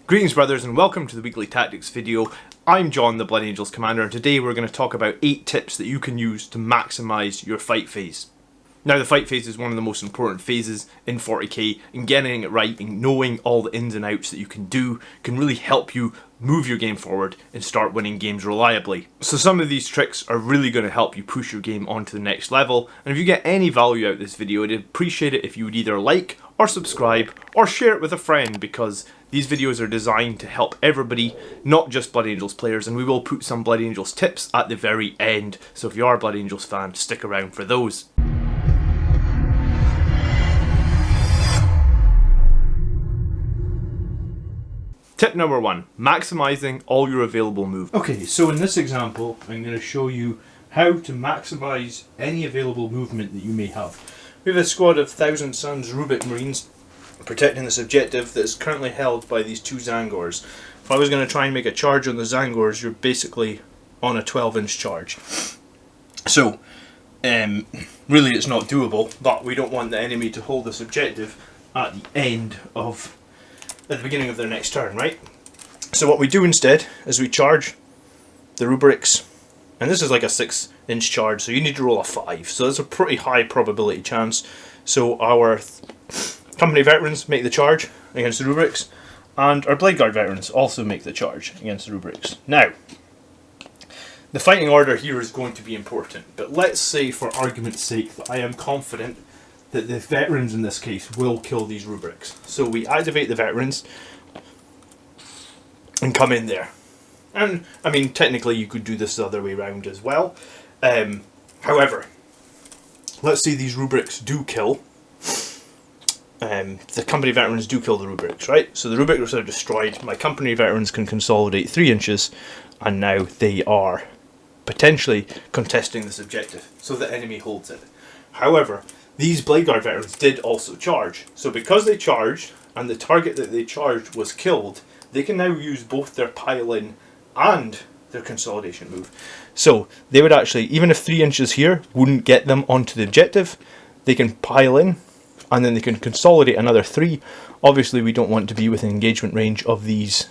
Greetings brothers and welcome to the weekly tactics video. I'm John, the Blood Angels Commander, and today we're going to talk about 8 tips that you can use to maximise your fight phase. Now the fight phase is one of the most important phases in 40k, and getting it right and knowing all the ins and outs that you can do can really help you move your game forward and start winning games reliably. So some of these tricks are really going to help you push your game onto the next level, and if you get any value out of this video, I'd appreciate it if you would either like or subscribe or share it with a friend, because these videos are designed to help everybody, not just Blood Angels players, and we will put some Blood Angels tips at the very end, so if you are a Blood Angels fan, stick around for those. Tip number 1, maximising all your available movement. Okay, so in this example, I'm going to show you how to maximise any available movement that you may have. We have a squad of Thousand Suns Rubik Marines protecting this objective that is currently held by these 2 Zangors. If I was going to try and make a charge on the Zangors, you're basically on a 12-inch charge. So, really it's not doable, but we don't want the enemy to hold this objective at the beginning of their next turn, right? So what we do instead is we charge the rubrics, and this is like a 6-inch charge, so you need to roll a 5, so that's a pretty high probability chance. So our company veterans make the charge against the rubrics, and our Blade Guard veterans also make the charge against the rubrics. Now, the fighting order here is going to be important, but let's say for argument's sake that I am confident that the veterans in this case will kill these rubrics. So we activate the veterans and come in there. And, I mean, technically you could do this the other way around as well. However, let's say these rubrics do kill. The company veterans do kill the rubrics, right? So the rubrics are destroyed. My company veterans can consolidate 3 inches, and now they are potentially contesting this objective, so the enemy holds it. However, these Blade Guard veterans did also charge. So because they charged, and the target that they charged was killed, they can now use both their pile-in and their consolidation move. So they would actually, even if 3 inches here wouldn't get them onto the objective, they can pile in, and then they can consolidate another 3. Obviously we don't want to be within engagement range of these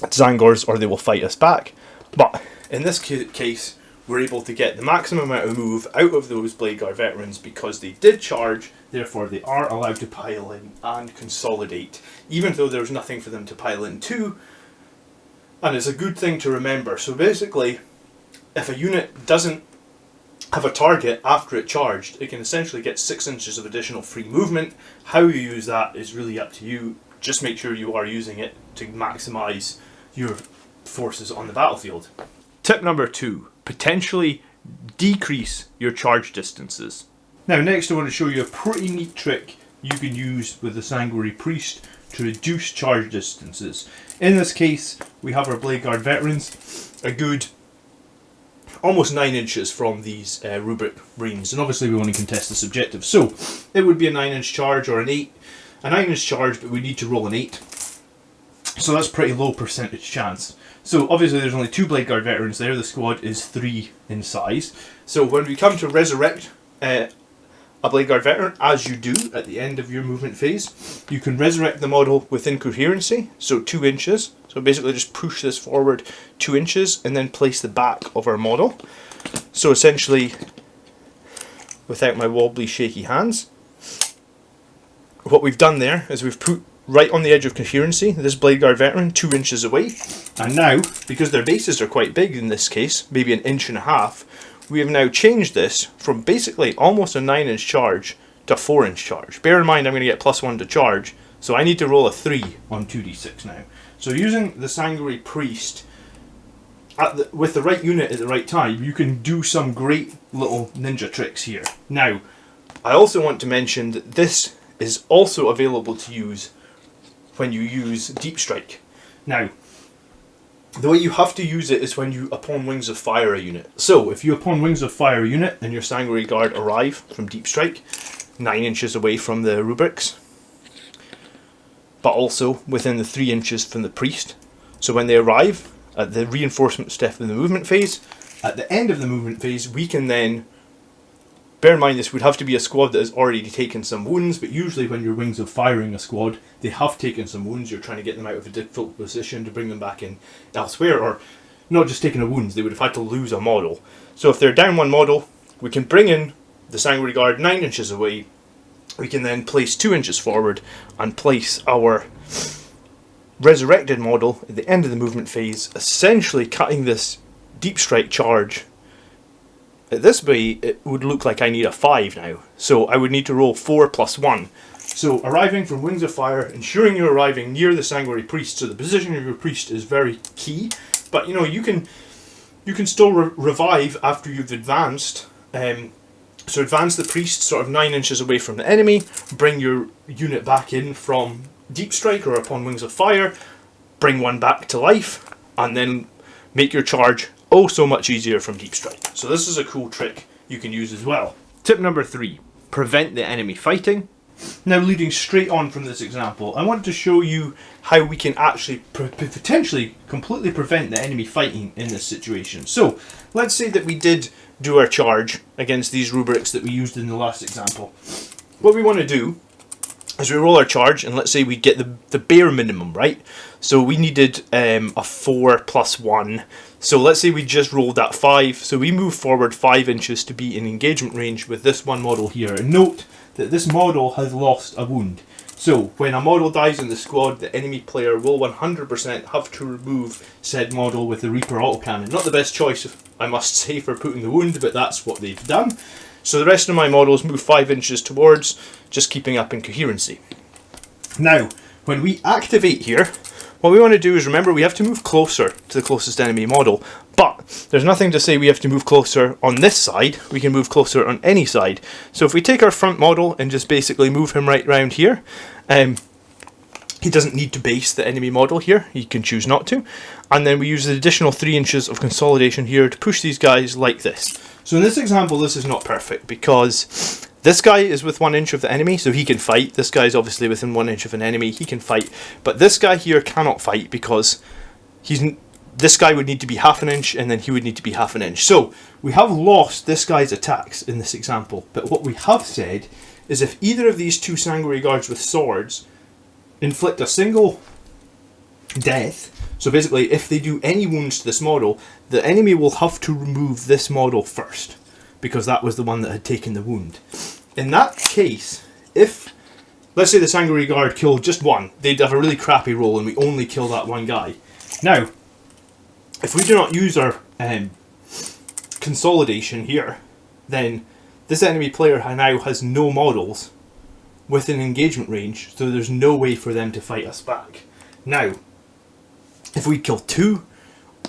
Zangors, or they will fight us back. But in this case, we're able to get the maximum amount of move out of those Blade Guard veterans because they did charge, therefore they are allowed to pile in and consolidate, even though there's nothing for them to pile into. And it's a good thing to remember. So basically, if a unit doesn't have a target after it charged, it can essentially get 6 inches of additional free movement. How you use that is really up to you. Just make sure you are using it to maximise your forces on the battlefield. Tip number 2, potentially decrease your charge distances. Now next I want to show you a pretty neat trick you can use with the Sanguinary Priest to reduce charge distances. In this case we have our Blade Guard veterans a good almost 9 inches from these Rubric Marines, and obviously we want to contest this objective, so it would be a 9-inch charge or a 9-inch charge, but we need to roll an 8, so that's pretty low percentage chance. So obviously there's only 2 Blade Guard veterans there, the squad is 3 in size. So when we come to resurrect a Blade Guard veteran, as you do at the end of your movement phase, you can resurrect the model within coherency, so 2 inches. So basically just push this forward 2 inches and then place the back of our model. So essentially, without my wobbly shaky hands, what we've done there is we've put right on the edge of coherency this Blade Guard veteran 2 inches away, and now, because their bases are quite big in this case, maybe 1.5 inches, we have now changed this from basically almost a 9-inch charge to a 4-inch charge. Bear in mind I'm going to get +1 to charge, so I need to roll a 3 on 2d6 now. So using the Sanguinary Priest with the right unit at the right time, you can do some great little ninja tricks here. Now, I also want to mention that this is also available to use when you use Deep Strike. Now, the way you have to use it is when you upon Wings of Fire a unit. So, if you upon Wings of Fire a unit and your Sanguinary Guard arrive from Deep Strike, 9 inches away from the rubrics, but also within the 3 inches from the priest. So when they arrive at the reinforcement step in the movement phase, at the end of the movement phase, we can then Bear in mind this would have to be a squad that has already taken some wounds, but usually when your Wings of Firing a squad, they have taken some wounds. You're trying to get them out of a difficult position to bring them back in elsewhere, or not just taking a wounds, they would have had to lose a model. So if they're down one model, we can bring in the Sanguinary Guard 9 inches away. We can then place 2 inches forward and place our resurrected model at the end of the movement phase, essentially cutting this deep strike charge. At this way, it would look like I need a 5 now. So I would need to roll 4 plus 1. So arriving from Wings of Fire, ensuring you're arriving near the Sanguinary Priest. So the position of your priest is very key. But you know, you can still revive after you've advanced. So advance the priest sort of 9 inches away from the enemy. Bring your unit back in from Deep Strike or upon Wings of Fire. Bring one back to life. And then make your charge oh so much easier from Deep Strike. So this is a cool trick you can use as well. Tip number 3. Prevent the enemy fighting. Now, leading straight on from this example, I want to show you how we can actually potentially completely prevent the enemy fighting in this situation. So, let's say that we did do our charge against these rubrics that we used in the last example. What we want to do is we roll our charge, and let's say we get the bare minimum, right? So we needed a 4 plus 1. So let's say we just rolled that 5. So we move forward 5 inches to be in engagement range with this one model here. And note that this model has lost a wound. So when a model dies in the squad, the enemy player will 100% have to remove said model with the Reaper autocannon. Not the best choice, I must say, for putting the wound, but that's what they've done. So the rest of my models move 5 inches towards, just keeping up in coherency. Now, when we activate here, what we want to do is, remember, we have to move closer to the closest enemy model, but there's nothing to say we have to move closer on this side. We can move closer on any side. So if we take our front model and just basically move him right round here, he doesn't need to base the enemy model here. He can choose not to. And then we use the additional 3 inches of consolidation here to push these guys like this. So in this example, this is not perfect because this guy is with 1 inch of the enemy, so he can fight. This guy is obviously within 1 inch of an enemy, he can fight. But this guy here cannot fight because this guy would need to be half an inch and then he would need to be half an inch. So we have lost this guy's attacks in this example. But what we have said is if either of these 2 Sanguinary Guards with swords inflict a single death, so basically if they do any wounds to this model, the enemy will have to remove this model first, because that was the one that had taken the wound. In that case, if, let's say the Sanguinary Guard killed just one, they'd have a really crappy roll and we only kill that one guy. Now, if we do not use our consolidation here, then this enemy player now has no models within engagement range, so there's no way for them to fight us back. Now, if we kill 2,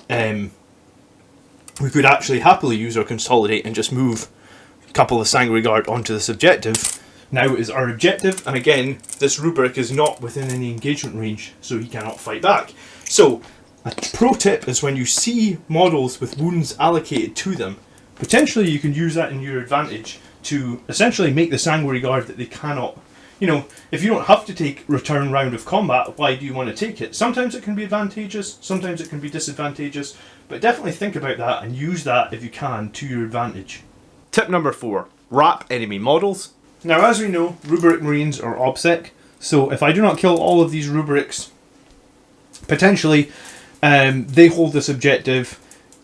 we could actually happily use our consolidate and just move a couple of Sanguinary Guard onto this objective. Now is our objective, and again, this rubric is not within any engagement range, so he cannot fight back. So, a pro tip is when you see models with wounds allocated to them, potentially you can use that in your advantage to essentially make the Sanguinary Guard that they cannot. You know, if you don't have to take return round of combat, why do you want to take it? Sometimes it can be advantageous, sometimes it can be disadvantageous, but definitely think about that and use that if you can to your advantage. Tip number 4, wrap enemy models. Now, as we know, rubric marines are OBSEC, so if I do not kill all of these rubrics, potentially they hold this objective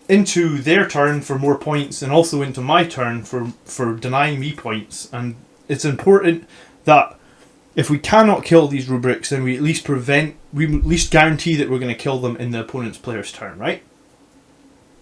into their turn for more points and also into my turn for denying me points. And it's important that if we cannot kill these rubrics, then we at least guarantee that we're going to kill them in the opponent's player's turn, right?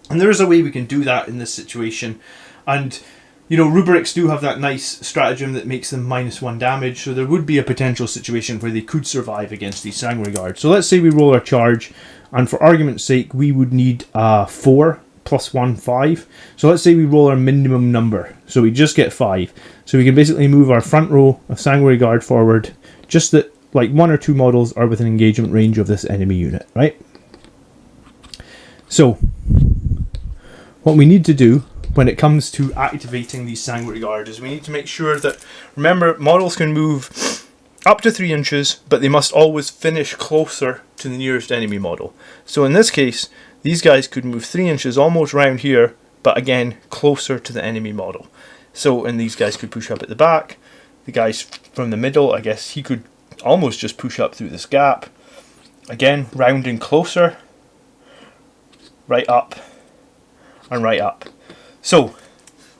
And there is a way we can do that in this situation. And, you know, rubrics do have that nice stratagem that makes them -1 damage, so there would be a potential situation where they could survive against these Sanguinary Guards. So let's say we roll our charge, and for argument's sake, we would need 4 plus 1, 5. So let's say we roll our minimum number, so we just get 5. So we can basically move our front row of Sanguinary Guard forward, just that like 1 or 2 models are within engagement range of this enemy unit, right? So what we need to do when it comes to activating these Sanguinary Guard is we need to make sure that, remember, models can move up to 3 inches, but they must always finish closer to the nearest enemy model. So in this case, these guys could move 3 inches almost round here, but again, closer to the enemy model. So, and these guys could push up at the back. The guys from the middle, I guess he could almost just push up through this gap. Again, rounding closer. Right up. And right up. So,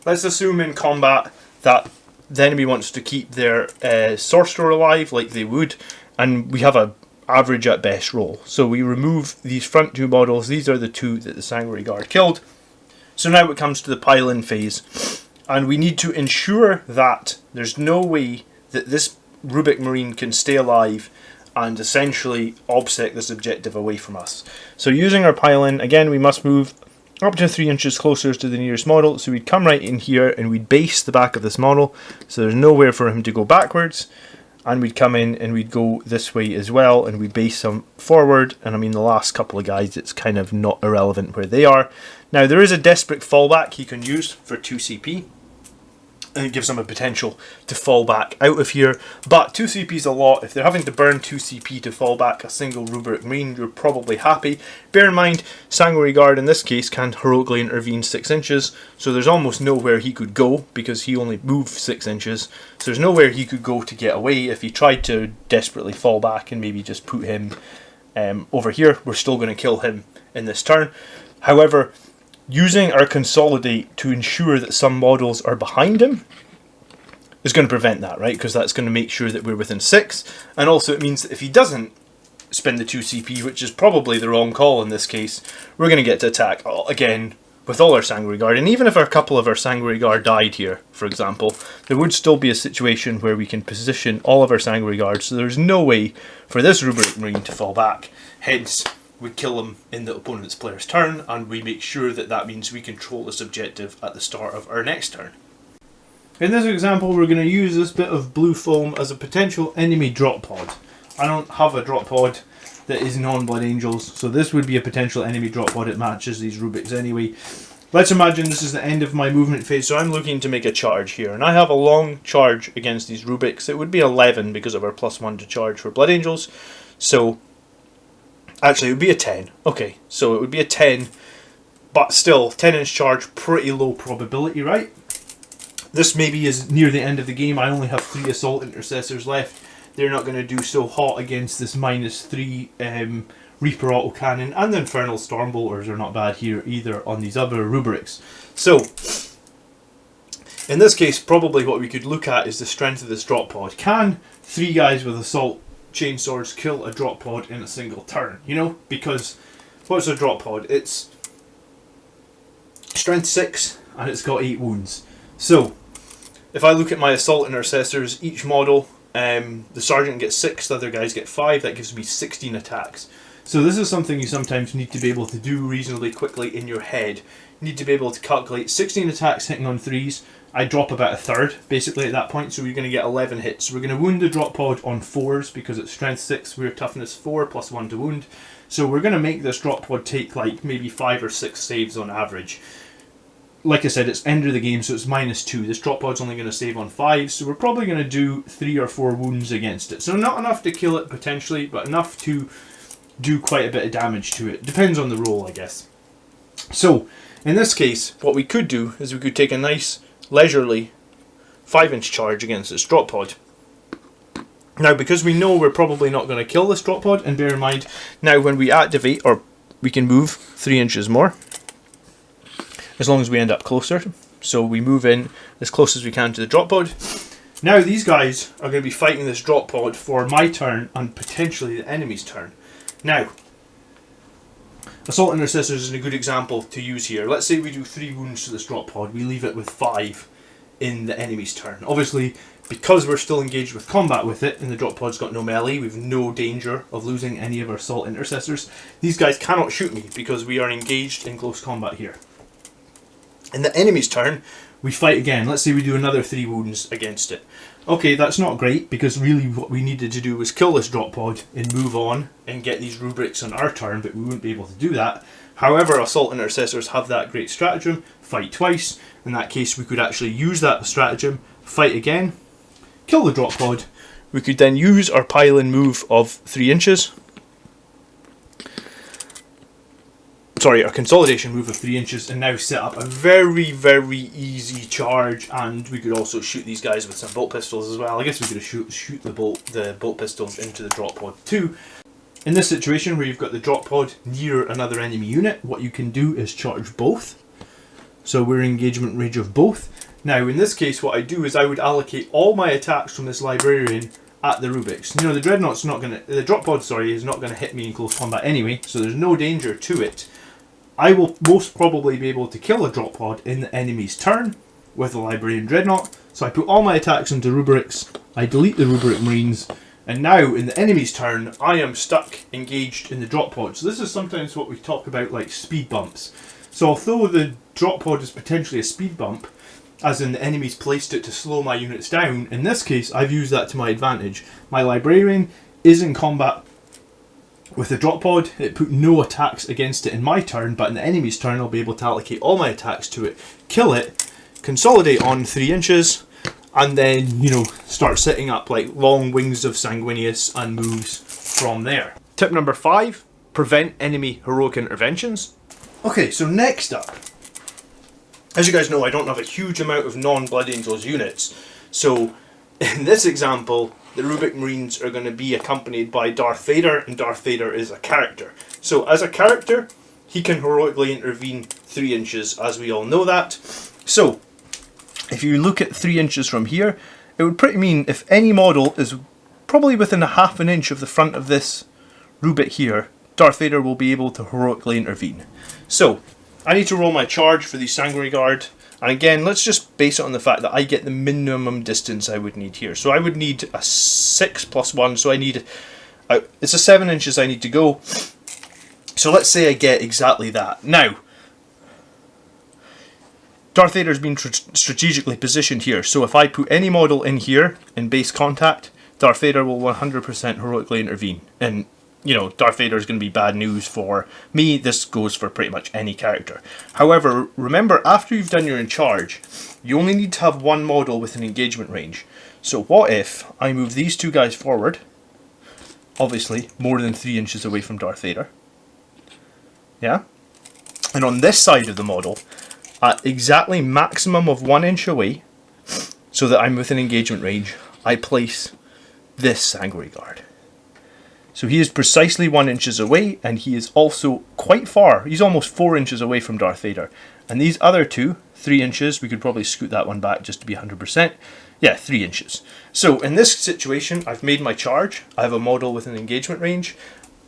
let's assume in combat that the enemy wants to keep their sorcerer alive like they would. And we have a average at best roll. So we remove these front two models. These are the two that the Sanguinary Guard killed. So now it comes to the pile-in phase. And we need to ensure that there's no way that this Rubric Marine can stay alive and essentially obsec this objective away from us. So using our pile-in, again, we must move up to 3 inches closer to the nearest model. So we'd come right in here and we'd base the back of this model. So there's nowhere for him to go backwards. And we'd come in and we'd go this way as well, and we'd base them forward. And I mean, the last couple of guys, it's kind of not irrelevant where they are. Now, there is a desperate fallback he can use for 2 CP. And it gives them a potential to fall back out of here. But 2 CP is a lot. If they're having to burn 2 CP to fall back a single Rubric Marine, you're probably happy. Bear in mind, Sanguinary Guard in this case can heroically intervene 6 inches. So there's almost nowhere he could go because he only moved 6 inches. So there's nowhere he could go to get away. If he tried to desperately fall back and maybe just put him over here, we're still going to kill him in this turn. However, using our consolidate to ensure that some models are behind him is going to prevent that, right? Because that's going to make sure that we're within 6. And also it means that if he doesn't spend the 2 CP, which is probably the wrong call in this case, we're going to get to attack again with all our Sanguinary Guard. And even if a couple of our Sanguinary Guard died here, for example, there would still be a situation where we can position all of our Sanguinary Guards. So there's no way for this Rubric Marine to fall back. Hence, we kill him in the opponent's player's turn, and we make sure that that means we control this objective at the start of our next turn. In this example, we're going to use this bit of blue foam as a potential enemy drop pod. I don't have a drop pod that is non-Blood Angels, so this would be a potential enemy drop pod. It matches these Rubrics anyway. Let's imagine this is the end of my movement phase, so I'm looking to make a charge here, and I have a long charge against these Rubrics. It would be 11 because of our +1 to charge for Blood Angels, so actually, it would be a 10. Okay, so it would be a 10, but still, 10-inch charge, pretty low probability, right? This maybe is near the end of the game. I only have 3 Assault Intercessors left. They're not going to do so hot against this -3 Reaper Autocannon, and the Infernal Stormbolters are not bad here either on these other Rubrics. So, in this case, probably what we could look at is the strength of this drop pod. Can 3 guys with Assault Chainswords kill a drop pod in a single turn? You know, because what's a drop pod? It's strength 6 and it's got 8 wounds. So if I look at my Assault Intercessors, each model, the Sergeant gets 6, the other guys get 5. That gives me 16 attacks. So this is something you sometimes need to be able to do reasonably quickly in your head. You need to be able to calculate 16 attacks hitting on 3s. I drop about a third basically at that point, so we're going to get 11 hits. We're going to wound the drop pod on 4s because it's strength 6, we're toughness 4 +1 to wound. So we're going to make this drop pod take like maybe 5 or 6 saves on average. Like I said, it's end of the game, so it's -2. This drop pod's only going to save on 5, so we're probably going to do 3 or 4 wounds against it. So not enough to kill it potentially, but enough to do quite a bit of damage to it. Depends on the roll, I guess. So in this case, what we could do is we could take a nice leisurely 5-inch charge against this drop pod. Now, because we know we're probably not going to kill this drop pod, and bear in mind, now when we activate, or we can move 3 inches more, as long as we end up closer. So we move in as close as we can to the drop pod. Now these guys are going to be fighting this drop pod for my turn and potentially the enemy's turn. Now, Assault Intercessors is a good example to use here. Let's say we do 3 wounds to this drop pod, we leave it with 5 in the enemy's turn. Obviously, because we're still engaged with combat with it, and the drop pod's got no melee, we've no danger of losing any of our Assault Intercessors. These guys cannot shoot me because we are engaged in close combat here. In the enemy's turn, we fight again. Let's say we do another 3 wounds against it. Okay, that's not great, because really what we needed to do was kill this drop pod and move on and get these Rubrics on our turn, but we wouldn't be able to do that. However, Assault Intercessors have that great stratagem, fight twice. In that case, we could actually use that stratagem, fight again, kill the drop pod. We could then use our pile-in move of 3 inches. a consolidation move of 3 inches, and now set up a very, very easy charge. And we could also shoot these guys with some bolt pistols as well. I guess we could shoot the bolt pistols into the drop pod too. In this situation where you've got the drop pod near another enemy unit, what you can do is charge both. So we're in engagement range of both. Now in this case, what I do is I would allocate all my attacks from this librarian at the Rubik's. You know, the dreadnought's not gonna, the drop pod, sorry, is not gonna hit me in close combat anyway, so there's no danger to it. I will most probably be able to kill a drop pod in the enemy's turn with the librarian dreadnought. So I put all my attacks into Rubrics, I delete the Rubric Marines, and now in the enemy's turn, I am stuck engaged in the drop pod. So this is sometimes what we talk about like speed bumps. So although the drop pod is potentially a speed bump, as in the enemy's placed it to slow my units down, in this case I've used that to my advantage. My librarian is in combat with the drop pod, it put no attacks against it in my turn, but in the enemy's turn I'll be able to allocate all my attacks to it, kill it, consolidate on 3 inches, and then, you know, start setting up like long wings of Sanguinius and moves from there. Tip number 5, prevent enemy heroic interventions. Okay, so next up, as you guys know, I don't have a huge amount of non-Blood Angels units, so in this example, the Rubric Marines are going to be accompanied by Darth Vader, and Darth Vader is a character. So as a character, he can heroically intervene 3 inches, as we all know that. So, if you look at 3 inches from here, it would pretty mean if any model is probably within a half an inch of the front of this Rubik here, Darth Vader will be able to heroically intervene. So, I need to roll my charge for the Sanguinary Guard, and again, let's just base it on the fact that I get the minimum distance I would need here. So I would need a 6 plus 1, so I need, it's a 7 inches I need to go. So let's say I get exactly that. Now, Darth Vader's been strategically positioned here, so if I put any model in here in base contact, Darth Vader will 100% heroically intervene. And you know, Darth Vader is going to be bad news for me. This goes for pretty much any character. However, remember, after you've done your in charge, you only need to have one model with an engagement range. So what if I move these 2 guys forward, obviously more than 3 inches away from Darth Vader, yeah? And on this side of the model, at exactly maximum of 1 inch away, so that I'm within engagement range, I place this Sanguinary Guard. So he is precisely 1 inches away, and he is also quite far. He's almost 4 inches away from Darth Vader. And these other 2, 3 inches, we could probably scoot that one back just to be 100%. Yeah, 3 inches. So in this situation, I've made my charge. I have a model with an engagement range.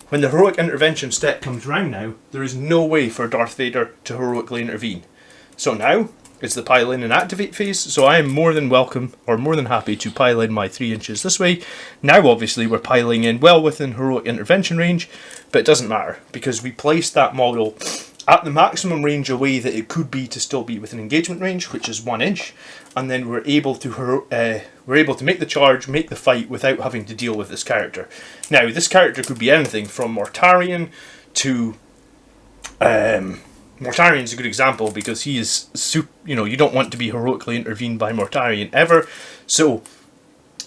When the heroic intervention step comes round now, there is no way for Darth Vader to heroically intervene. So now, it's the pile in and activate phase, so I am more than welcome, or more than happy to pile in my 3 inches this way. Now obviously we're piling in well within heroic intervention range, but it doesn't matter, because we placed that model at the maximum range away that it could be to still be within engagement range, which is 1 inch, and then we're able to make the charge, make the fight, without having to deal with this character. Now, this character could be anything from Mortarion to... Mortarion's a good example because he is, you know, you don't want to be heroically intervened by Mortarion ever. So,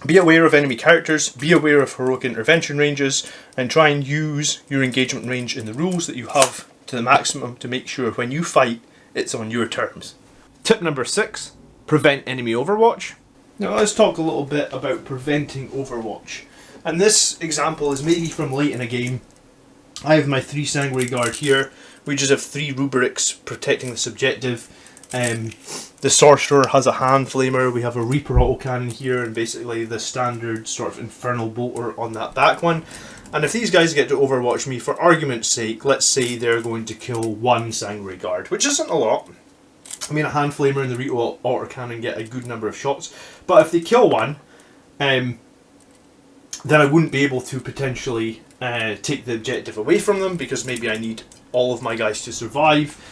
be aware of enemy characters, be aware of heroic intervention ranges, and try and use your engagement range in the rules that you have to the maximum to make sure when you fight, it's on your terms. Tip number 6, prevent enemy overwatch. Now let's talk a little bit about preventing overwatch. And this example is maybe from late in a game. I have my 3 Sanguinary Guard here. We just have 3 Rubrics protecting the subjective. The Sorcerer has a Hand Flamer. We have a Reaper autocannon here, and basically the standard sort of Infernal Bolter on that back one. And if these guys get to overwatch me, for argument's sake, let's say they're going to kill 1 Sanguinary Guard, which isn't a lot. I mean, a Hand Flamer and the Reaper autocannon get a good number of shots. But if they kill 1, then I wouldn't be able to potentially take the objective away from them, because maybe I need all of my guys to survive.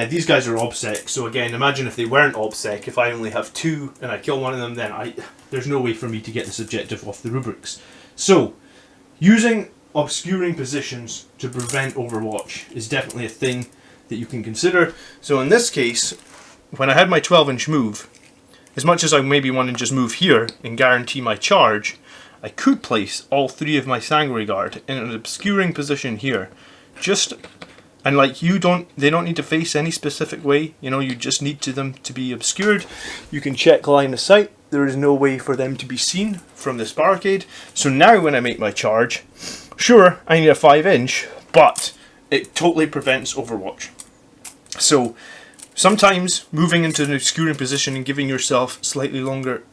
These guys are OBSEC, so again, imagine if they weren't OBSEC, if I only have 2 and I kill one of them, then there's no way for me to get this objective off the Rubrics. So, using obscuring positions to prevent overwatch is definitely a thing that you can consider. So in this case, when I had my 12-inch move, as much as I maybe want to just move here and guarantee my charge, I could place all 3 of my Sanguinary Guard in an obscuring position here, just And like they don't need to face any specific way. You know, you just need them to be obscured. You can check line of sight. There is no way for them to be seen from this barricade. So now when I make my charge, sure, I need a 5-inch, but it totally prevents Overwatch. So sometimes moving into an obscuring position and giving yourself slightly longer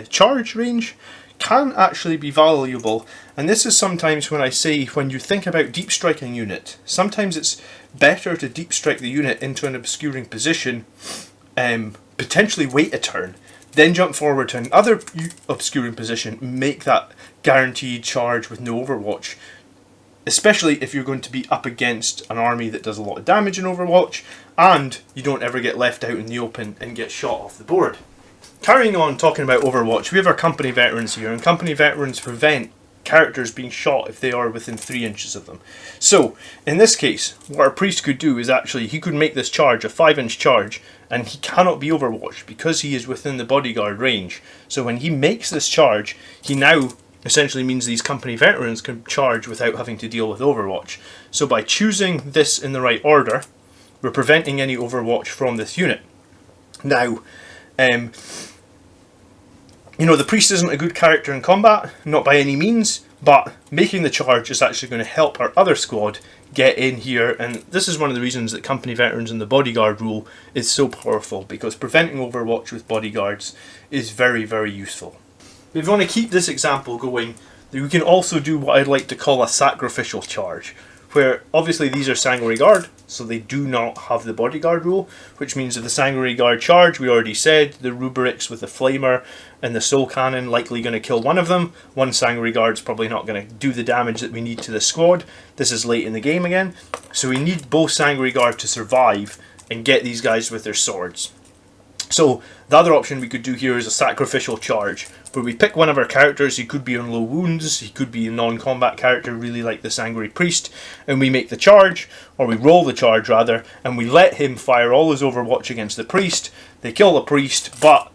charge range can actually be valuable. And this is sometimes when I say, when you think about deep striking unit, sometimes it's better to deep strike the unit into an obscuring position, potentially wait a turn, then jump forward to another obscuring position, make that guaranteed charge with no Overwatch. Especially if you're going to be up against an army that does a lot of damage in Overwatch, and you don't ever get left out in the open and get shot off the board. Carrying on talking about Overwatch, we have our company veterans here, and company veterans prevent characters being shot if they are within 3 inches of them. So, in this case, what our priest could do is actually, he could make this charge a 5-inch charge, and he cannot be Overwatched because he is within the bodyguard range. So when he makes this charge, he now essentially means these company veterans can charge without having to deal with Overwatch. So by choosing this in the right order, we're preventing any Overwatch from this unit. Now, you know, the priest isn't a good character in combat, not by any means, but making the charge is actually going to help our other squad get in here, and this is one of the reasons that company veterans and the bodyguard rule is so powerful, because preventing Overwatch with bodyguards is very, very useful. If you want to keep this example going, we can also do what I'd like to call a sacrificial charge, where obviously these are Sanguinary Guard, so they do not have the bodyguard rule, which means if the Sanguinary Guard charge, we already said, the rubrics with the flamer and the soul cannon likely going to kill one of them. One Sanguinary Guard's probably not going to do the damage that we need to the squad. This is late in the game again, so we need both Sanguinary Guard to survive and get these guys with their swords. So the other option we could do here is a sacrificial charge, where we pick one of our characters. He could be on low wounds, he could be a non-combat character really like the Sanguinary Priest, and we make the charge, or we roll the charge rather, and we let him fire all his Overwatch against the priest. They kill the priest, but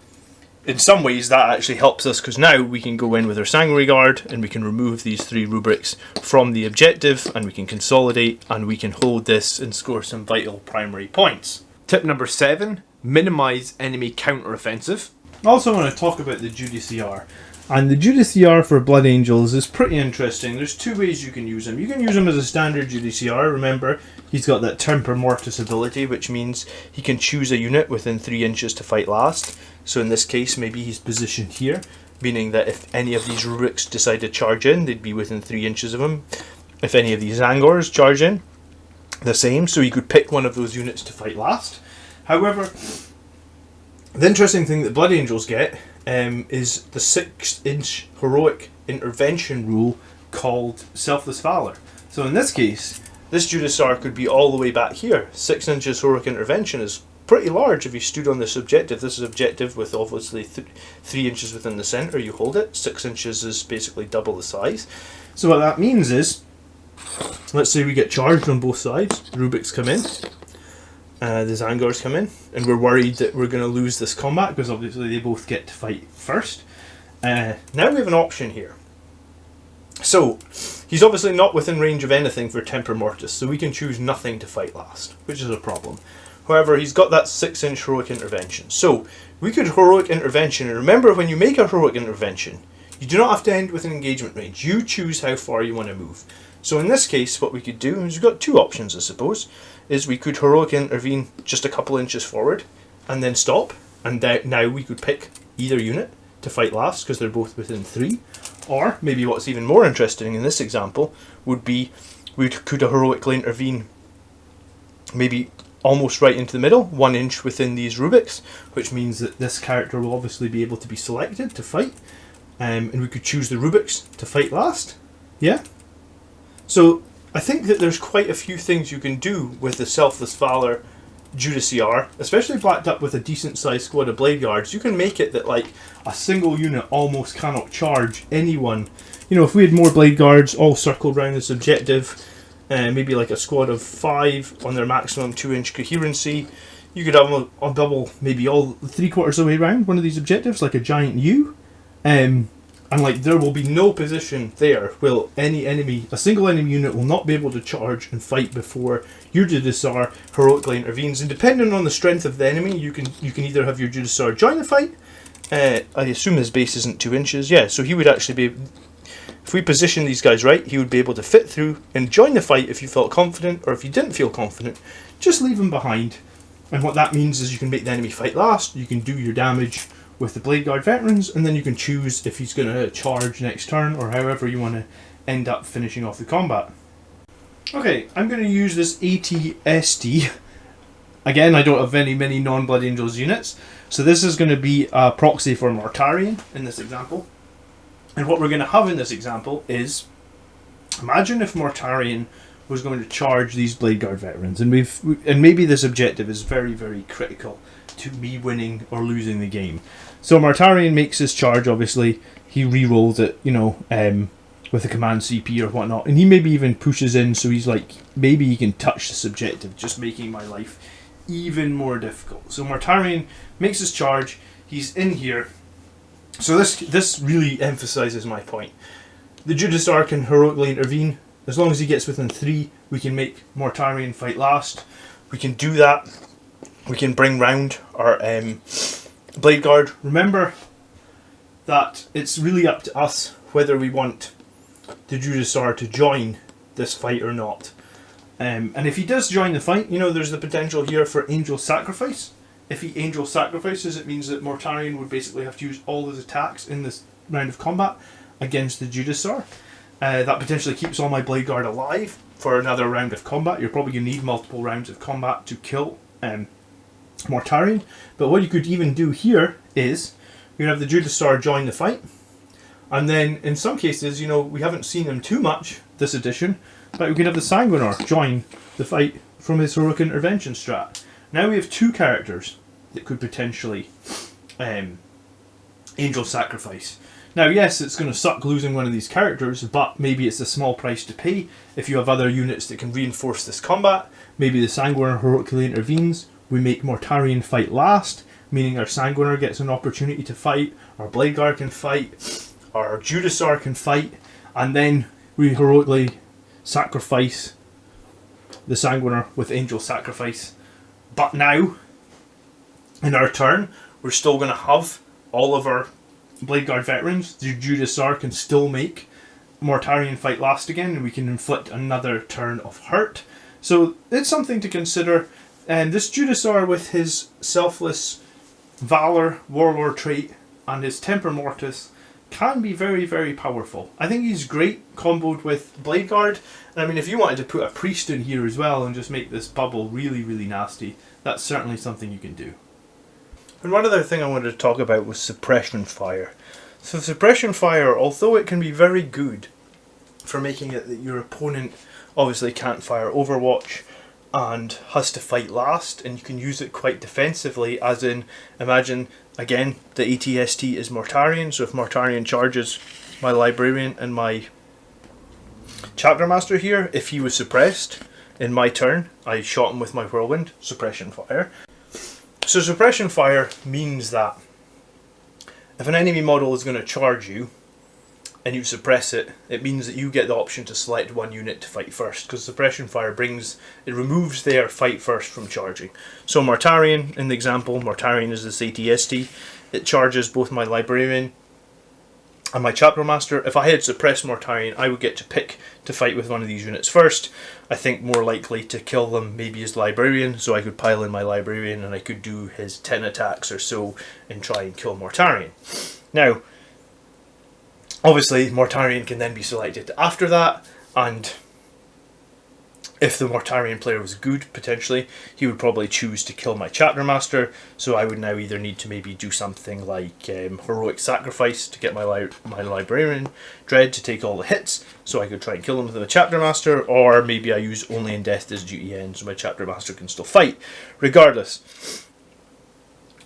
in some ways that actually helps us, because now we can go in with our Sanguinary Guard and we can remove these 3 rubrics from the objective, and we can consolidate and we can hold this and score some vital primary points. Tip number 7. Minimize enemy counter-offensive. I also want to talk about the Judiciar. And the Judiciar for Blood Angels is pretty interesting. There's 2 ways you can use him. You can use him as a standard Judiciar. Remember, he's got that Temper Mortis ability, which means he can choose a unit within 3 inches to fight last. So in this case, maybe he's positioned here, meaning that if any of these rubrics decide to charge in, they'd be within 3 inches of him. If any of these Angors charge in, the same. So he could pick one of those units to fight last. However, the interesting thing that Blood Angels get is the 6-inch heroic intervention rule called Selfless Valor. So in this case, this Judiciar could be all the way back here. 6 inches heroic intervention is pretty large if you stood on this objective. This is objective with obviously 3 inches within the centre. You hold it. 6 inches is basically double the size. So what that means is, let's say we get charged on both sides. The rubrics come in. The Zangors come in, and we're worried that we're going to lose this combat because obviously they both get to fight first. Now we have an option here. So he's obviously not within range of anything for Temper Mortis, so we can choose nothing to fight last, which is a problem. However, he's got that 6-inch heroic intervention. So we could heroic intervention, and remember, when you make a heroic intervention, you do not have to end with an engagement range. You choose how far you want to move. So in this case, what we could do is we've got 2 options, I suppose. Is we could heroic intervene just a couple inches forward and then stop, and now we could pick either unit to fight last because they're both within 3. Or maybe what's even more interesting in this example would be we could heroically intervene maybe almost right into the middle, 1 inch within these rubrics, which means that this character will obviously be able to be selected to fight, and we could choose the rubrics to fight last. Yeah. So I think that there's quite a few things you can do with the Selfless Valor Judiciar, especially backed up with a decent sized squad of Blade Guards. You can make it that like a single unit almost cannot charge anyone. You know, if we had more Blade Guards all circled around this objective, maybe like a squad of 5 on their maximum 2-inch coherency, you could have a double, maybe all 3/4 of the way around one of these objectives, like a giant U. And And like, there will be no position there where a single enemy unit will not be able to charge and fight before your Judasar heroically intervenes. And depending on the strength of the enemy, you can either have your Judasar join the fight. I assume his base isn't 2 inches. Yeah, so he would actually be, if we position these guys right, he would be able to fit through and join the fight if you felt confident, or if you didn't feel confident, just leave him behind. And what that means is you can make the enemy fight last, you can do your damage with the Blade Guard veterans, and then you can choose if he's going to charge next turn, or however you want to end up finishing off the combat. Okay, I'm going to use this ATST. Again, I don't have many non-Blood Angels units, so this is going to be a proxy for Mortarion in this example. And what we're going to have in this example is, imagine if Mortarion was going to charge these Blade Guard veterans, and maybe this objective is very critical to me winning or losing the game. So Mortarion makes his charge, obviously, he re-rolls it, with a command CP or whatnot, and he maybe even pushes in, so he's like, maybe he can touch this objective, just making my life even more difficult. So Mortarion makes his charge, he's in here. So this really emphasises my point. The Judasar can heroically intervene. As long as he gets within 3, we can make Mortarion fight last. We can do that. We can bring round our Blade Guard. Remember that it's really up to us whether we want the Judasar to join this fight or not. And if he does join the fight, there's the potential here for Angel Sacrifice. If he Angel Sacrifices, it means that Mortarion would basically have to use all his attacks in this round of combat against the Judasar. That potentially keeps all my Blade Guard alive for another round of combat. You're probably going to need multiple rounds of combat to kill Mortarion. But what you could even do here is you have the Judasar join the fight, and then in some cases, we haven't seen him too much this edition, but we could have the Sanguinar join the fight from his Heroic Intervention strat. Now we have 2 characters that could potentially Angel Sacrifice. Now yes, it's going to suck losing one of these characters, but maybe it's a small price to pay if you have other units that can reinforce this combat. Maybe the Sanguinar heroically intervenes, we make Mortarion fight last, meaning our Sanguinar gets an opportunity to fight, our Blade Guard can fight, our Judasar can fight, and then we heroically sacrifice the Sanguinar with Angel Sacrifice. But now, in our turn, we're still going to have all of our Blade Guard veterans. The Judasar can still make Mortarion fight last again, and we can inflict another turn of hurt. So it's something to consider. And this Judasar, with his selfless Valor Warlord trait and his Temper Mortis, can be very powerful. I think he's great comboed with Blade Guard. And I mean, if you wanted to put a priest in here as well and just make this bubble really nasty, that's certainly something you can do. And one other thing I wanted to talk about was Suppression Fire. So Suppression Fire, although it can be very good for making it that your opponent obviously can't fire Overwatch and has to fight last, and you can use it quite defensively, as in, imagine, again, the ATST is Mortarion, so if Mortarion charges my Librarian and my Chapter Master here, if he was suppressed in my turn, I shot him with my Whirlwind, Suppression Fire. So Suppression Fire means that if an enemy model is going to charge you and you suppress it, it means that you get the option to select one unit to fight first, because Suppression Fire removes their fight first from charging. So Mortarion, in the example, Mortarion is this ATST, it charges both my Librarian and my Chapter Master. If I had suppressed Mortarion, I would get to pick to fight with one of these units first. I think more likely to kill them maybe is Librarian, so I could pile in my Librarian and I could do his 10 attacks or so and try and kill Mortarion. Now, obviously Mortarion can then be selected after that, and if the Mortarion player was good, potentially, he would probably choose to kill my Chapter Master, so I would now either need to maybe do something like Heroic Sacrifice to get my Librarian Dread to take all the hits, so I could try and kill him with a Chapter Master, or maybe I use Only in Death as duty end, so my Chapter Master can still fight. Regardless,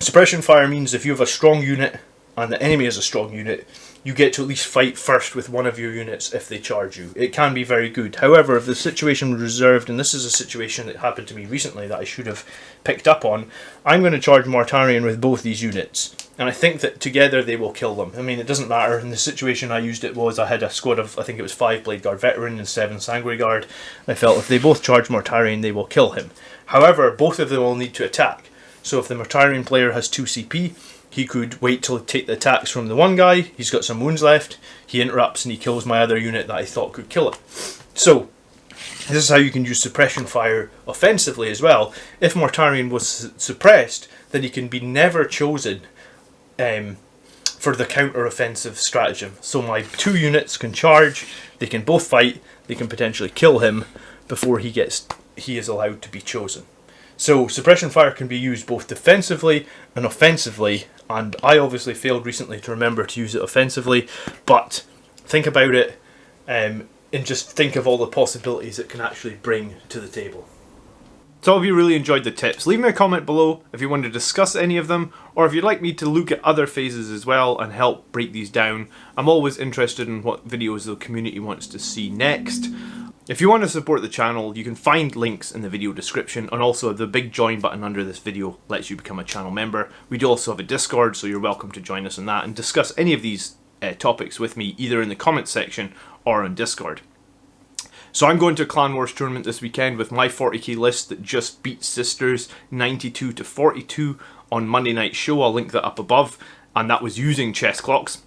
Suppression Fire means if you have a strong unit, and the enemy has a strong unit, you get to at least fight first with one of your units if they charge you. It can be very good. However, if the situation was reserved, and this is a situation that happened to me recently that I should have picked up on, I'm going to charge Mortarion with both these units. And I think that together they will kill them. I mean, it doesn't matter. In the situation I used it was I had a squad of, I think it was 5 Blade Guard Veteran and 7 Sanguinary Guard. And I felt if they both charge Mortarion, they will kill him. However, both of them will need to attack. So if the Mortarion player has 2 CP, he could wait till take the attacks from the one guy. He's got some wounds left. He interrupts and he kills my other unit that I thought could kill it. So this is how you can use suppression fire offensively as well. If Mortarion was suppressed, then he can be never chosen for the counter-offensive stratagem. So my 2 units can charge. They can both fight. They can potentially kill him before he is allowed to be chosen. So suppression fire can be used both defensively and offensively, and I obviously failed recently to remember to use it offensively, but think about it and just think of all the possibilities it can actually bring to the table. So if you really enjoyed the tips, leave me a comment below if you want to discuss any of them, or if you'd like me to look at other phases as well and help break these down. I'm always interested in what videos the community wants to see next. If you want to support the channel, you can find links in the video description, and also the big join button under this video lets you become a channel member. We do also have a Discord, so you're welcome to join us in that and discuss any of these topics with me, either in the comments section or on Discord. So I'm going to a Clan Wars tournament this weekend with my 40k list that just beat Sisters 92 to 42 on Monday Night Show. I'll link that up above, and that was using chess clocks.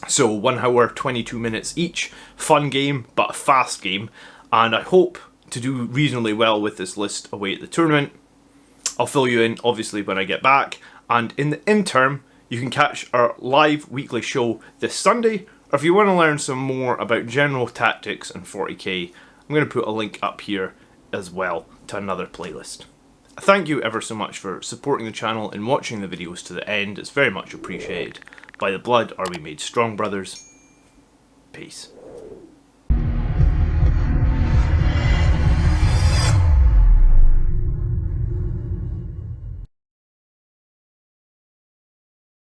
So 1 hour, 22 minutes each. Fun game, but a fast game. And I hope to do reasonably well with this list away at the tournament. I'll fill you in, obviously, when I get back. And in the interim, you can catch our live weekly show this Sunday. Or if you want to learn some more about general tactics and 40k, I'm going to put a link up here as well to another playlist. Thank you ever so much for supporting the channel and watching the videos to the end. It's very much appreciated. By the blood are we made strong, brothers. Peace.